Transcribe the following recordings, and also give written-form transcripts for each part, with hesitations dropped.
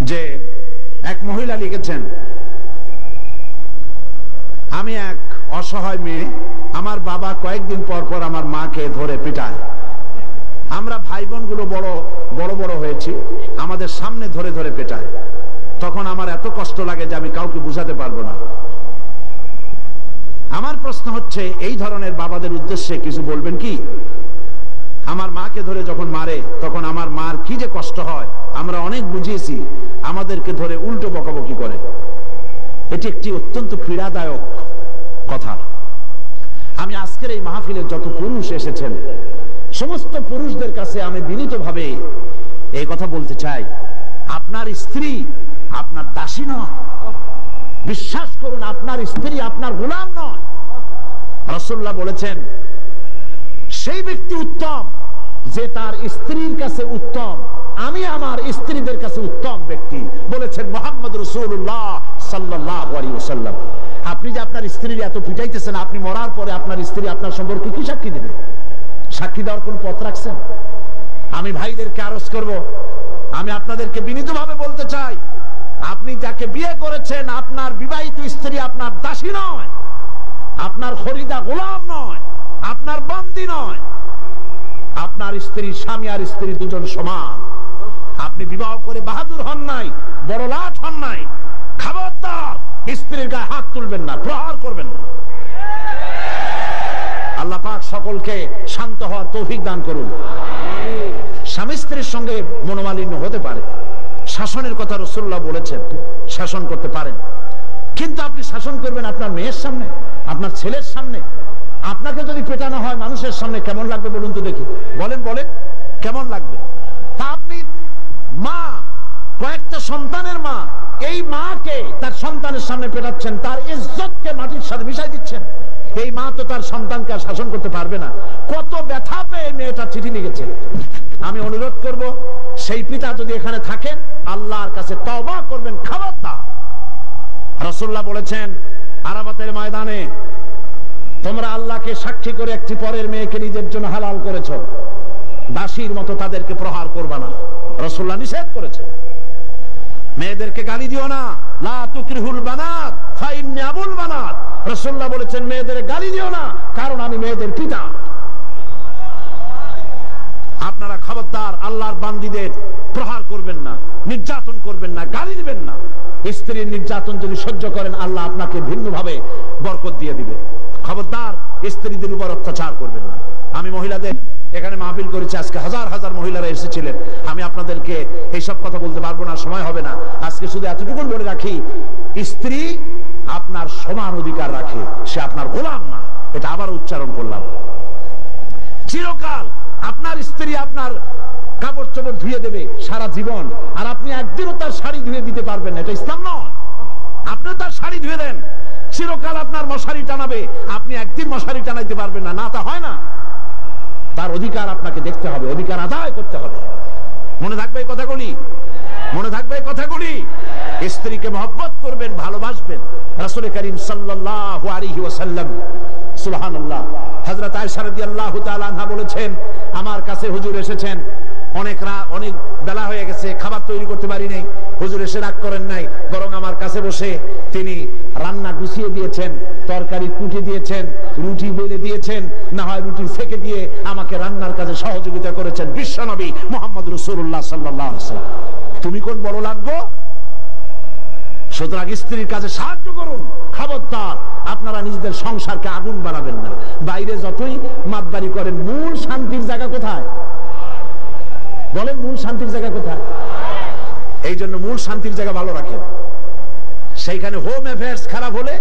যে এক মহিলা লিখেছেন, আমি এক অসহায় মেয়ে, আমার বাবা কয়েকদিন পর পর আমার মাকে ধরে পিটায়। আমরা ভাই বোনগুলো বড় বড় হয়েছি, আমাদের সামনে ধরে ধরে পেটায়। তখন আমার এত কষ্ট লাগে যে আমি কাউকে বুঝাতে পারবো না। আমার প্রশ্ন হচ্ছে, এই ধরনের বাবাদের উদ্দেশ্যে কিছু বলবেন কি? আমার মাকে ধরে যখন মারে তখন আমার মার কি যে কষ্ট হয় আমরা অনেক বুঝিয়েছি, আমাদেরকে ধরে উল্টো বকাবকি করে। এটি একটি অত্যন্ত পীড়াদায়ক কথা। আমি আজকের এই মাহফিলে যত পুরুষ এসেছেন সমস্ত পুরুষদের কাছে আমি বিনীতভাবে এই কথা বলতে চাই, আপনার স্ত্রী আপনার দাসী নয়। বিশ্বাস করুন, আপনার স্ত্রী আপনার গোলাম নয়। রাসূলুল্লাহ বলেছেন, সেই ব্যক্তি উত্তম যে তার স্ত্রীর কাছে উত্তম। আমি আমার স্ত্রীদের কাছে উত্তম ব্যক্তি, বলেছেন মুহাম্মদ রাসূলুল্লাহ সাল্লাল্লাহু আলাইহি ওয়াসাল্লাম। আপনি যে আপনার স্ত্রীর এত পিটাইতেছেন, আপনি মরার পরে আপনার স্ত্রী আপনার সম্পর্কে কি সাক্ষী দেবে? সাক্ষী দেওয়ার কোন পথ রাখছেন? আমি ভাইদেরকে আরজ করব, আমি আপনাদেরকে বিনীতভাবে বলতে চাই, আপনি যাকে বিয়ে করেছেন আপনার বিবাহিত স্ত্রী আপনার দাসী নয়, আপনার খরিদা গোলাম নয়, আপনার বন্দী নয়। আপনার স্ত্রী, স্বামী আর স্ত্রী দুজন সমান। আপনি বিবাহ করে বাহাদুর হন নাই, বড় লাট হন নাই। খবরদার স্ত্রীর গায়ে হাত তুলবেন না, প্রহার করবেন না। আল্লাহ পাক সকলকে শান্ত হওয়ার তৌফিক দান করুন। স্বামী স্ত্রীর সঙ্গে মনোমালিন্য হতে পারে, শাসনের কথা রাসূলুল্লাহ বলেছেন, শাসন করতে পারেন, কিন্তু আপনি শাসন করবেন আপনার মেয়ের সামনে, আপনার ছেলের সামনে। আপনাকে যদি পেটানো হয় মানুষের সামনে কেমন লাগবে বলুন তো দেখি? বলেন বলেন, কেমন লাগবে? তা আপনি মা, কয়েকটা সন্তানের মা, এই মাকে তার সন্তানের সামনে পেটাচ্ছেন, তার ইজ্জতকে মাটির সাথে মিশাই দিচ্ছেন। এই মা তো তার সন্তানকে আর শাসন করতে পারবে না। কত ব্যথা পেয়ে মেয়েটা চিঠি লিখেছে। আমি অনুরোধ করব, সেই পিতা যদি এখানে থাকেন আল্লাহর কাছে তওবা করবেন, খবরদার। রাসূলুল্লাহ বলেছেন আরাফাতের ময়দানে, তোমরা আল্লাহকে সাক্ষী করে একটি পরের মেয়েকে নিজের জন্য হালাল করেছো, দাসীর মতো তাদেরকে প্রহার করবা না। রাসূলুল্লাহ নিষেধ করেছে। মেয়েদেরকে গালি দিও না, লা তুকরিহুল বানাত ফাইন্নী আবুল বানাত। রাসূলুল্লাহ বলেছেন মেয়েদের গালি দিও না, কারণ আমি মেয়েদের পিতা। আপনারা খবরদার আল্লাহর বান্দীদের প্রহার করবেন না, নির্যাতন করবেন না, গালি দিবেন না। স্ত্রীর নির্যাতন যদি সহ্য করেন আল্লাহ আপনাকে ভিন্নভাবে বরকত দিয়ে দিবে। খবরদার স্ত্রীদের উপর অত্যাচার করবেন না। আমি মহিলাদের এখানে মাহফিল করেছি, আজকে হাজার হাজার মহিলারা এসেছিলেন। আমি আপনাদেরকে এইসব কথা বলতে পারবো না, সময় হবে না। আজকে শুধু এতটুকু বলে রাখি, স্ত্রী আপনার সমান অধিকার রাখে, সে আপনার গোলাম না। এটা আবার উচ্চারণ করলাম। চিরকাল আপনার স্ত্রী আপনার কাপড় চোপড় ধুয়ে দেবে সারা জীবন, আর আপনি একদিনও তার শাড়ি ধুয়ে দিতে পারবেন না। এটা ইসলাম নয়। আপনি তার শাড়ি ধুয়ে দেন, চিরকাল আপনার মশারি টানাবে, আপনি একদিন মশারি টানাইতে পারবেন না। না, তা হয় না। তার অধিকার আপনাকে দেখতে হবে, অধিকার আদায় করতে হবে। মনে থাকবে এই কথাগুলি, মনে থাকবে এই কথাগুলি। স্ত্রীকে মহব্বত করবেন, ভালোবাসবেন। রাসূল করিম সাল্লাল্লাহু আলাইহি ওয়াসাল্লাম, সুবহানাল্লাহ, হযরত আয়েশা রাদিয়াল্লাহু তাআলা আনহা বলেছেন, আমার কাছে হুজুর এসেছেন, অনেক বেলা হয়ে গেছে, খাবার তৈরি করতে পারি নাই। হুজুর এসে রাগ করেন নাই, বরং আমার কাছে বসে তিনি রান্না গুছিয়ে দিয়েছেন, তরকারি কুটে দিয়েছেন, রুটি বেলে দিয়েছেন, না হয় রুটি সেকে দিয়ে আমাকে রান্নার কাজে সহযোগিতা করেছেন বিশ্বনবী মুহাম্মদ রাসূলুল্লাহ সাল্লাল্লাহু আলাইহি ওয়াসাল্লাম। তুমি কোন বড় লাগবো? সুতরাং স্ত্রীর কাজে সাহায্য করুন। খবরদার আপনারা নিজেদের সংসারকে আগুন বানাবেন না। বাইরে যতই মাতবাড়ি করেন, মূল শান্তির জায়গা কোথায়? বলেন, মূল শান্তির জায়গা কোথায়? এই জন্য মূল শান্তির জায়গা ভালো রাখেন। সেইখানে হোম অ্যাফেয়ার্স খারাপ হলে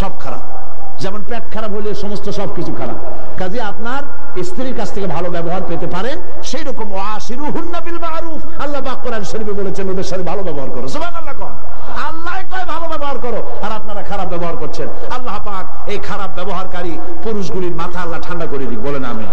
সব খারাপ, যেমন পেট খারাপ হলে সমস্ত সবকিছু খারাপ। কাজে আপনার স্ত্রীর কাছ থেকে ভালো ব্যবহার পেতে পারেন, সেই রকম ওয়াশিরুহুন্না বিল মারুফ, আল্লাহ পাক কোরআন শরীফে বলেছেন ওদের সাথে ভালো ব্যবহার করো। সুবহানাল্লাহ। কোন আল্লাহ কয় ভালো ব্যবহার করো, আর আপনারা খারাপ ব্যবহার করছেন। আল্লাহ পাক এই খারাপ ব্যবহারকারী পুরুষগুলির মাথা আল্লাহ ঠান্ডা করে দিক, বলেন আমিন।